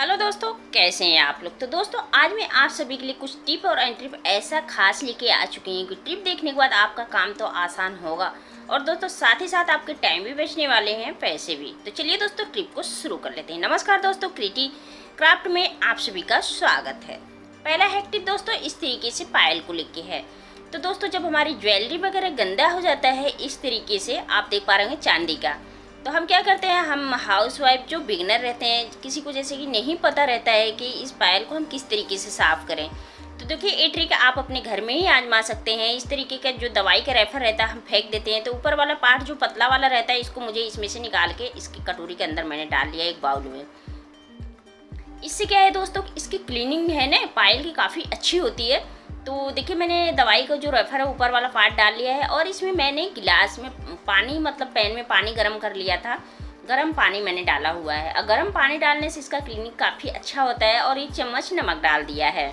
Hello दोस्तों, कैसे हैं आप लोग। तो दोस्तों आज मैं आप सभी के लिए कुछ टिप और ट्रिप ऐसा खास लेके आ चुकी हूँ कि ट्रिप देखने के बाद आपका काम तो आसान होगा और दोस्तों साथ ही साथ आपके टाइम भी बचने वाले हैं, पैसे भी। तो चलिए दोस्तों ट्रिप को शुरू कर लेते हैं। नमस्कार दोस्तों, क्रिएटिव क्राफ्ट में आप सभी का स्वागत है। पहला है टिप दोस्तों इस तरीके से पायल को लेके है। तो दोस्तों जब हमारी ज्वेलरी वगैरह गंदा हो जाता है इस तरीके से, आप देख पा रहे होंगे चांदी का, तो हम क्या करते हैं, हम हाउसवाइफ जो बिगनर रहते हैं, किसी को जैसे कि नहीं पता रहता है कि इस पायल को हम किस तरीके से साफ़ करें। तो देखिए ये ट्रिक आप अपने घर में ही आजमा सकते हैं। इस तरीके का जो दवाई का रेफर रहता है हम फेंक देते हैं, तो ऊपर वाला पार्ट जो पतला वाला रहता है इसको मुझे इसमें से निकाल के इसकी कटोरी के अंदर मैंने डाल लिया एक बाउल में। इससे क्या है दोस्तों, इसकी क्लीनिंग है ना पायल की काफ़ी अच्छी होती है। तो देखिए मैंने दवाई का जो रेफर है ऊपर वाला पार्ट डाल लिया है और इसमें मैंने गिलास में पानी, मतलब पैन में पानी गर्म कर लिया था। गर्म पानी मैंने डाला हुआ है और गर्म पानी डालने से इसका क्लीनिंग काफ़ी अच्छा होता है। और 1 चम्मच नमक डाल दिया है।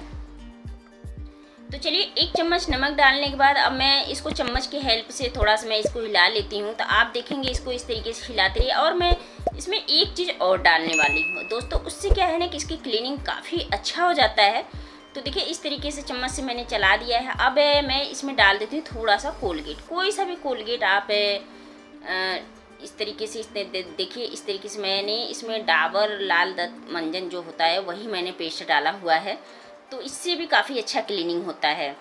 तो चलिए 1 चम्मच नमक डालने के बाद अब मैं इसको चम्मच की हेल्प से थोड़ा सा मैं इसको हिला लेती हूँ। तो आप देखेंगे इसको इस तरीके से हिलाते रहिए। और मैं इसमें एक चीज़ और डालने वाली हूँ दोस्तों, उससे क्या है ना कि इसकी क्लीनिंग काफ़ी अच्छा हो जाता है। तो देखिए इस तरीके से चम्मच से मैंने चला दिया है। अब मैं इसमें डाल देती हूँ थोड़ा सा कोलगेट, कोई सा भी कोलगेट आप इस तरीके से देखिए इस तरीके से मैंने इसमें डाबर लाल दंत मंजन जो होता है वही मैंने पेस्ट डाला हुआ है। तो इससे भी काफ़ी अच्छा क्लीनिंग होता है।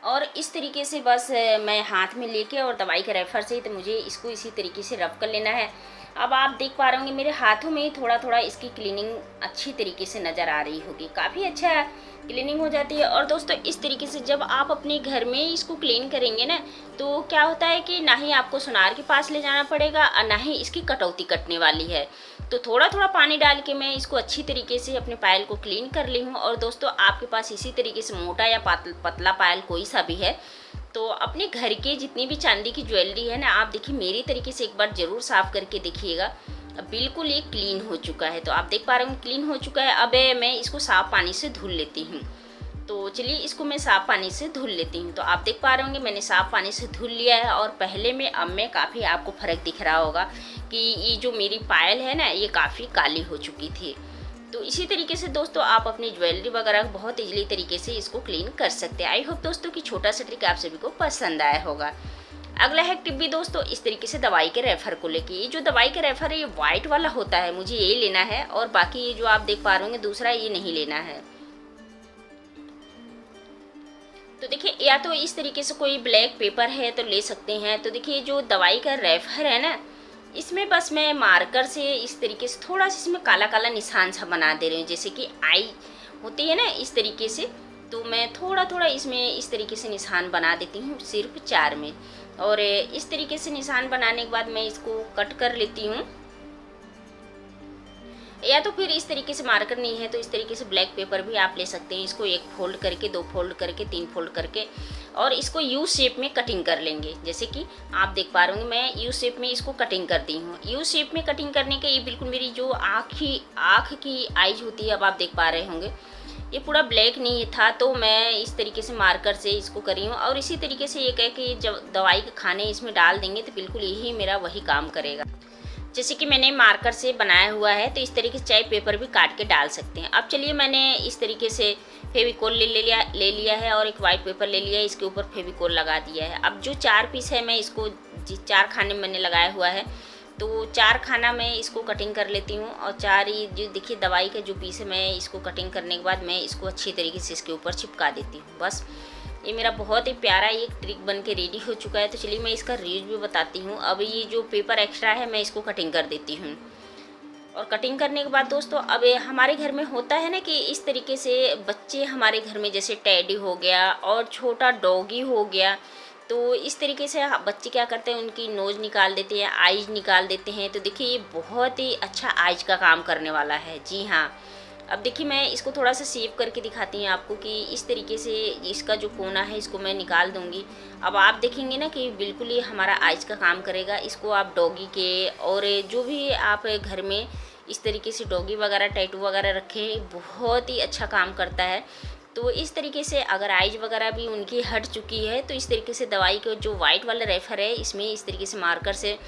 और इस तरीके से बस मैं हाथ में लेके और दवाई के रेफर से तो मुझे इसको इसी तरीके से रब कर लेना है। अब आप देख पा रहे होंगे मेरे हाथों में थोड़ा थोड़ा इसकी क्लीनिंग अच्छी तरीके से नज़र आ रही होगी, काफ़ी अच्छा क्लीनिंग हो जाती है। और दोस्तों इस तरीके से जब आप अपने घर में इसको क्लीन करेंगे ना, तो क्या होता है कि ना ही आपको सुनार के पास ले जाना पड़ेगा और ना ही इसकी कटौती कटने वाली है। तो थोड़ा थोड़ा पानी डाल के मैं इसको अच्छी तरीके से अपने पायल को क्लीन कर ली हूँ। और दोस्तों आपके पास इसी तरीके से मोटा या पतला पायल कोई सा भी है, तो अपने घर के जितनी भी चांदी की ज्वेलरी है ना, आप देखिए मेरी तरीके से एक बार ज़रूर साफ़ करके देखिएगा। अब बिल्कुल ये क्लीन हो चुका है। तो आप देख पा रहे हो क्लीन हो चुका है। अब मैं इसको साफ़ पानी से धुल लेती हूँ। तो चलिए इसको मैं साफ़ पानी से धुल लेती हूँ। तो आप देख पा रहे होंगे मैंने साफ़ पानी से धुल लिया है और पहले में अब में काफ़ी आपको फ़र्क दिख रहा होगा कि ये जो मेरी पायल है ना ये काफ़ी काली हो चुकी थी। तो इसी तरीके से दोस्तों आप अपनी ज्वेलरी वगैरह बहुत इजीली तरीके से इसको क्लीन कर सकते हैं। आई होप दोस्तों कि छोटा सा ट्रिक आप सभी को पसंद आया होगा। अगला है टिप भी दोस्तों इस तरीके से दवाई के रेफर को लेके। ये जो दवाई का रेफर है ये वाइट वाला होता है, मुझे ये लेना है। और बाकी ये जो आप देख पा रहे होंगे दूसरा ये नहीं लेना है। तो देखिए या तो इस तरीके से कोई ब्लैक पेपर है तो ले सकते हैं। तो देखिए जो दवाई का रेफर है ना, इसमें बस मैं मार्कर से इस तरीके से थोड़ा सा इसमें काला काला निशान सा बना दे रही हूँ, जैसे कि आई होती है ना इस तरीके से। तो मैं थोड़ा थोड़ा इसमें इस तरीके से निशान बना देती हूँ सिर्फ 4 में। और इस तरीके से निशान बनाने के बाद मैं इसको कट कर लेती हूँ। या तो फिर इस तरीके से मार्कर नहीं है तो इस तरीके से ब्लैक पेपर भी आप ले सकते हैं। इसको 1 फोल्ड करके, 2 फोल्ड करके, 3 फोल्ड करके और इसको यू शेप में कटिंग कर लेंगे। जैसे कि आप देख पा रहे होंगे मैं यू शेप में इसको कटिंग कर दी हूँ। यू शेप में कटिंग करने के ये बिल्कुल मेरी जो आँख की आईज होती है, अब आप देख पा रहे होंगे ये पूरा ब्लैक नहीं था, तो मैं इस तरीके से मार्कर से इसको करी हूँ। और इसी तरीके से ये कह कि जब दवाई के खाने इसमें डाल देंगे तो बिल्कुल यही मेरा वही काम करेगा। जैसे कि मैंने मार्कर से बनाया हुआ है तो इस तरीके से चाहे पेपर भी काट के डाल सकते हैं। अब चलिए मैंने इस तरीके से फेविकोल ले लिया है और एक वाइट पेपर ले लिया है, इसके ऊपर फेविकोल लगा दिया है। अब जो 4 पीस है मैं इसको 4 खाने में मैंने लगाया हुआ है, तो 4 खाना मैं इसको कटिंग कर लेती हूँ। और 4 ही जो देखिए दवाई का जो पीस है मैं इसको कटिंग करने के बाद मैं इसको अच्छी तरीके से इसके ऊपर चिपका देती हूँ। बस ये मेरा बहुत ही प्यारा एक ट्रिक बन के रेडी हो चुका है। तो चलिए मैं इसका यूज भी बताती हूँ। अब ये जो पेपर एक्स्ट्रा है मैं इसको कटिंग कर देती हूँ। और कटिंग करने के बाद दोस्तों अब हमारे घर में होता है ना कि इस तरीके से बच्चे हमारे घर में, जैसे टैडी हो गया और छोटा डॉगी हो गया, तो इस तरीके से बच्चे क्या करते हैं उनकी नोज़ निकाल देते हैं, आइज निकाल देते हैं। तो देखिए ये बहुत ही अच्छा आइज का काम करने वाला है। जी हाँ, अब देखिए मैं इसको थोड़ा सा सेव करके दिखाती हूँ आपको कि इस तरीके से इसका जो कोना है इसको मैं निकाल दूँगी। अब आप देखेंगे ना कि बिल्कुल ये हमारा आइज का काम करेगा। इसको आप डॉगी के और जो भी आप घर में इस तरीके से डॉगी वगैरह टैटू वगैरह रखें, बहुत ही अच्छा काम करता है। तो इस तरीके से अगर आइज वगैरह भी उनकी हट चुकी है तो इस तरीके से दवाई का जो वाइट वाला रेफर है इसमें इस तरीके से मार्कर से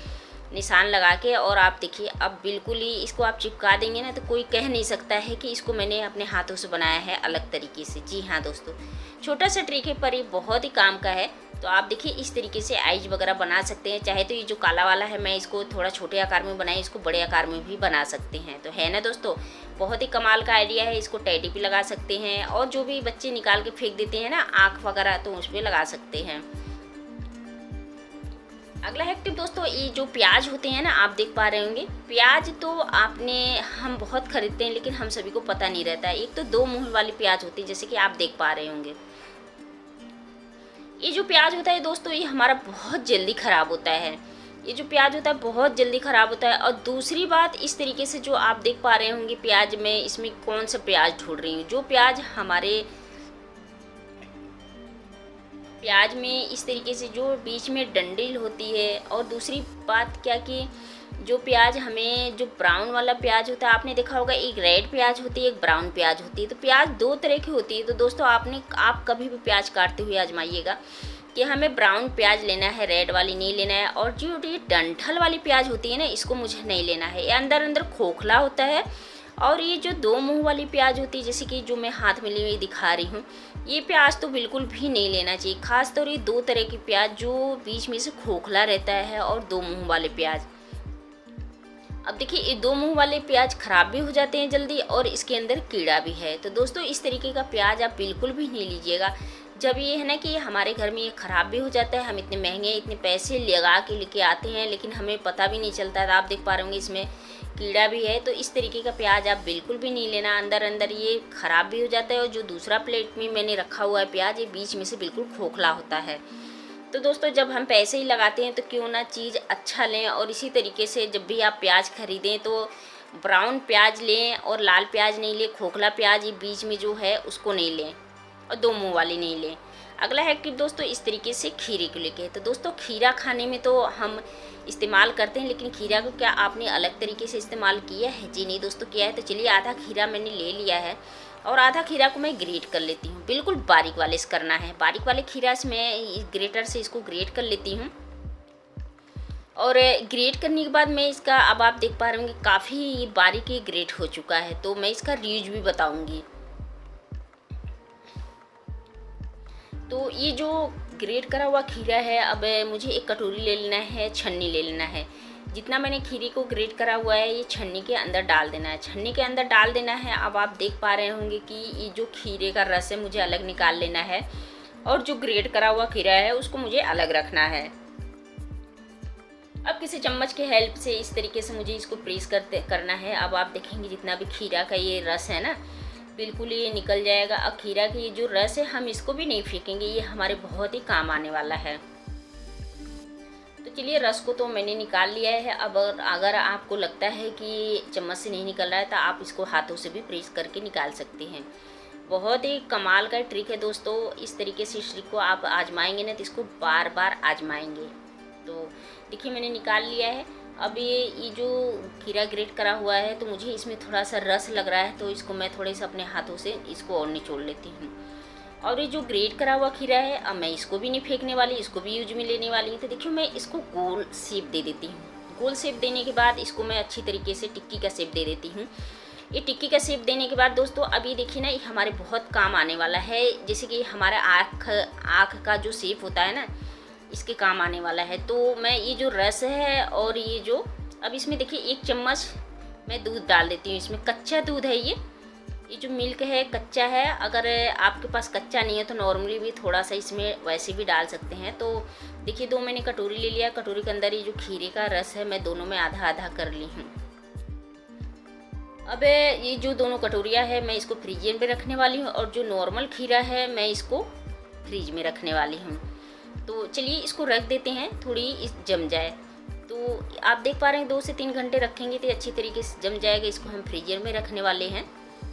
निशान लगा के, और आप देखिए अब बिल्कुल ही इसको आप चिपका देंगे ना तो कोई कह नहीं सकता है कि इसको मैंने अपने हाथों से बनाया है अलग तरीके से। जी हाँ दोस्तों, छोटा सा ट्रिक है पर ये बहुत ही काम का है। तो आप देखिए इस तरीके से आइज वगैरह बना सकते हैं। चाहे तो ये जो काला वाला है मैं इसको थोड़ा छोटे आकार में बनाई, इसको बड़े आकार में भी बना सकते हैं। तो है ना दोस्तों, बहुत ही कमाल का आइडिया है। इसको टैडी पे लगा सकते हैं, और जो भी बच्चे निकाल के फेंक देते हैं ना आँख वगैरह, तो उस पर लगा सकते हैं। अगला है टिप दोस्तों, ये जो प्याज होते हैं ना, आप देख पा रहे होंगे प्याज तो हम बहुत खरीदते हैं लेकिन हम सभी को पता नहीं रहता है। एक तो 2 मुंह वाली प्याज होती है, जैसे कि आप देख पा रहे होंगे। ये जो प्याज होता है दोस्तों, ये हमारा बहुत जल्दी ख़राब होता है। ये जो प्याज होता है बहुत जल्दी ख़राब होता है। और दूसरी बात, इस तरीके से जो आप देख पा रहे होंगे प्याज में, इसमें कौन सा प्याज ढूंढ रही हूँ, जो प्याज हमारे प्याज में इस तरीके से जो बीच में डंडिल होती है। और दूसरी बात क्या कि जो प्याज हमें, जो ब्राउन वाला प्याज होता है, आपने देखा होगा एक रेड प्याज होती है, एक ब्राउन प्याज होती है। तो प्याज 2 तरह की होती है। तो दोस्तों आप कभी भी प्याज काटते हुए आजमाइएगा कि हमें ब्राउन प्याज लेना है, रेड वाली नहीं लेना है। और जो ये डंठल वाली प्याज होती है ना, इसको मुझे नहीं लेना है, ये अंदर अंदर खोखला होता है। और ये जो 2 मुंह वाली प्याज होती है, जैसे कि जो मैं हाथ में ली हुई दिखा रही हूँ, ये प्याज तो बिल्कुल भी नहीं लेना चाहिए। खास तौर ये 2 तरह की प्याज जो बीच में से खोखला रहता है, और 2 मुंह वाले प्याज। अब देखिए ये 2 मुंह वाले प्याज ख़राब भी हो जाते हैं जल्दी, और इसके अंदर कीड़ा भी है। तो दोस्तों इस तरीके का प्याज आप बिल्कुल भी नहीं लीजिएगा। जब ये है ना कि हमारे घर में ये ख़राब भी हो जाता है, हम इतने महंगे इतने पैसे लगा के लेके आते हैं लेकिन हमें पता भी नहीं चलता है। तो आप देख पा रहे होंगे इसमें कीड़ा भी है। तो इस तरीके का प्याज आप बिल्कुल भी नहीं लेना, अंदर अंदर ये ख़राब भी हो जाता है। और जो दूसरा प्लेट में मैंने रखा हुआ है प्याज, ये बीच में से बिल्कुल खोखला होता है। तो दोस्तों जब हम पैसे ही लगाते हैं तो क्यों ना चीज़ अच्छा लें। और इसी तरीके से जब भी आप प्याज खरीदें तो ब्राउन प्याज लें और लाल प्याज नहीं लें, खोखला प्याज ये बीच में जो है उसको नहीं लें, और 2 मुंह वाली नहीं लें। अगला है कि दोस्तों इस तरीके से खीरे को लेके, तो दोस्तों खीरा खाने में तो हम इस्तेमाल करते हैं, लेकिन खीरा को क्या आपने अलग तरीके से इस्तेमाल किया है? जी नहीं दोस्तों, किया है। तो चलिए आधा खीरा मैंने ले लिया है, और आधा खीरा को मैं ग्रेट कर लेती हूँ। बिल्कुल बारीक वाले से करना है, बारीक वाले खीरा से मैं ग्रेटर से इसको ग्रेट कर लेती हूँ। और ग्रेट करने के बाद मैं इसका, अब आप देख पा रहे होंगे काफ़ी बारीक ही ग्रेट हो चुका है। तो मैं इसका रीयूज भी बताऊँगी। तो ये जो ग्रेट करा हुआ खीरा है, अब मुझे एक कटोरी ले लेना है, छन्नी ले लेना है। जितना मैंने खीरे को ग्रेट करा हुआ है ये छन्नी के अंदर डाल देना है, छन्नी के अंदर डाल देना है। अब आप देख पा रहे होंगे कि ये जो खीरे का रस है मुझे अलग निकाल लेना है, और जो ग्रेट करा हुआ खीरा है उसको मुझे अलग रखना है। अब किसी चम्मच के हेल्प से इस तरीके से मुझे इसको प्रेस करना है। अब आप देखेंगे जितना भी खीरा का ये रस है ना, बिल्कुल ये निकल जाएगा। अब खीरा की ये जो रस है हम इसको भी नहीं फेंकेंगे, ये हमारे बहुत ही काम आने वाला है। तो चलिए रस को तो मैंने निकाल लिया है। अब अगर आपको लगता है कि चम्मच से नहीं निकल रहा है तो आप इसको हाथों से भी प्रेस करके निकाल सकते हैं। बहुत ही कमाल का ट्रिक है दोस्तों। इस तरीके से इस ट्रिक को आप आजमाएंगे ना तो इसको बार बार आजमाएंगे। तो देखिए मैंने निकाल लिया है। अब ये जो खीरा ग्रेट करा हुआ है तो मुझे इसमें थोड़ा सा रस लग रहा है, तो इसको मैं थोड़े से अपने हाथों से इसको और निचोड़ लेती हूँ। और ये जो ग्रेट करा हुआ खीरा है, अब मैं इसको भी नहीं फेंकने वाली, इसको भी यूज में लेने वाली हूँ। तो देखिए मैं इसको गोल शेप दे देती हूँ। गोल शेप देने के बाद इसको मैं अच्छी तरीके से टिक्की का शेप दे देती हूँ। ये टिक्की का शेप देने के बाद दोस्तों अब ये देखिए ना, ये हमारे बहुत काम आने वाला है। जैसे कि हमारा आँख का जो शेप होता है ना, इसके काम आने वाला है। तो मैं ये जो रस है और ये जो, अब इसमें देखिए 1 चम्मच मैं दूध डाल देती हूँ। इसमें कच्चा दूध है, ये जो मिल्क है कच्चा है। अगर आपके पास कच्चा नहीं है तो नॉर्मली भी थोड़ा सा इसमें वैसे भी डाल सकते हैं। तो देखिए 2 मैंने कटोरी ले लिया, कटोरी के अंदर ये जो खीरे का रस है मैं दोनों में आधा आधा कर ली हूँ। अब ये जो दोनों कटोरियाँ है मैं इसको फ्रीजर में रखने वाली हूँ, और जो नॉर्मल खीरा है मैं इसको फ्रीज में रखने वाली हूँ। तो चलिए इसको रख देते हैं, थोड़ी जम जाए। तो आप देख पा रहे हैं 2 से 3 घंटे रखेंगे तो अच्छी तरीके से जम जाएगा। इसको हम फ्रीजर में रखने वाले हैं।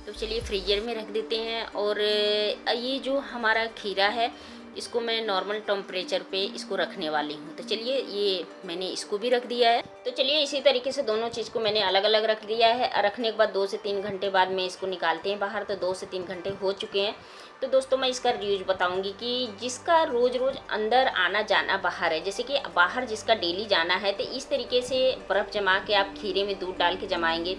तो चलिए फ्रीजर में रख देते हैं। और ये जो हमारा खीरा है इसको मैं नॉर्मल टेम्परेचर पे इसको रखने वाली हूँ। तो चलिए ये मैंने इसको भी रख दिया है। तो चलिए इसी तरीके से दोनों चीज़ को मैंने अलग अलग रख दिया है। रखने के बाद 2 से 3 घंटे बाद में इसको निकालते हैं बाहर। तो 2 से 3 घंटे हो चुके हैं। तो दोस्तों मैं इसका रिव्यू बताऊंगी कि जिसका रोज़ रोज़ अंदर आना जाना बाहर है, जैसे कि बाहर जिसका डेली जाना है, तो इस तरीके से बर्फ़ जमा के आप खीरे में दूध डाल के जमाएंगे,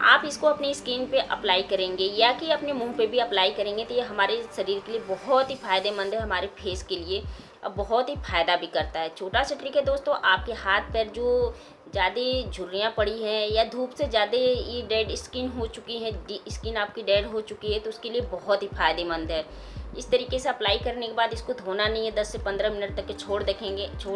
आप इसको अपनी स्किन पे अप्लाई करेंगे या कि अपने मुंह पे भी अप्लाई करेंगे, तो ये हमारे शरीर के लिए बहुत ही फ़ायदेमंद है, हमारे फेस के लिए अब बहुत ही फ़ायदा भी करता है। छोटा सा ट्रिक है दोस्तों, आपके हाथ पैर जो ज़्यादा झुर्रियाँ पड़ी हैं या धूप से ज़्यादा ये डेड स्किन हो चुकी है, स्किन आपकी डेड हो चुकी है, तो उसके लिए बहुत ही फ़ायदेमंद है। इस तरीके से अप्लाई करने के बाद इसको धोना नहीं है, 10 से 15 मिनट तक के छोड़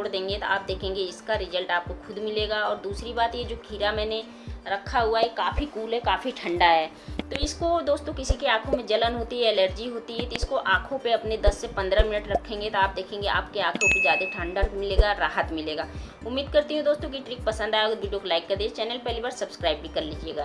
देंगे तो आप देखेंगे इसका रिजल्ट आपको खुद मिलेगा। और दूसरी बात, ये जो खीरा मैंने रखा हुआ है काफ़ी कूल है, काफ़ी ठंडा है। तो इसको दोस्तों किसी की आंखों में जलन होती है, एलर्जी होती है, तो इसको आंखों पे अपने 10 से 15 मिनट रखेंगे तो आप देखेंगे आपके आंखों पे ज़्यादा ठंडा मिलेगा, राहत मिलेगा। उम्मीद करती हूँ दोस्तों कि ट्रिक पसंद आया। वीडियो को लाइक कर दीजिए, चैनल पहली बार सब्सक्राइब भी कर लीजिएगा।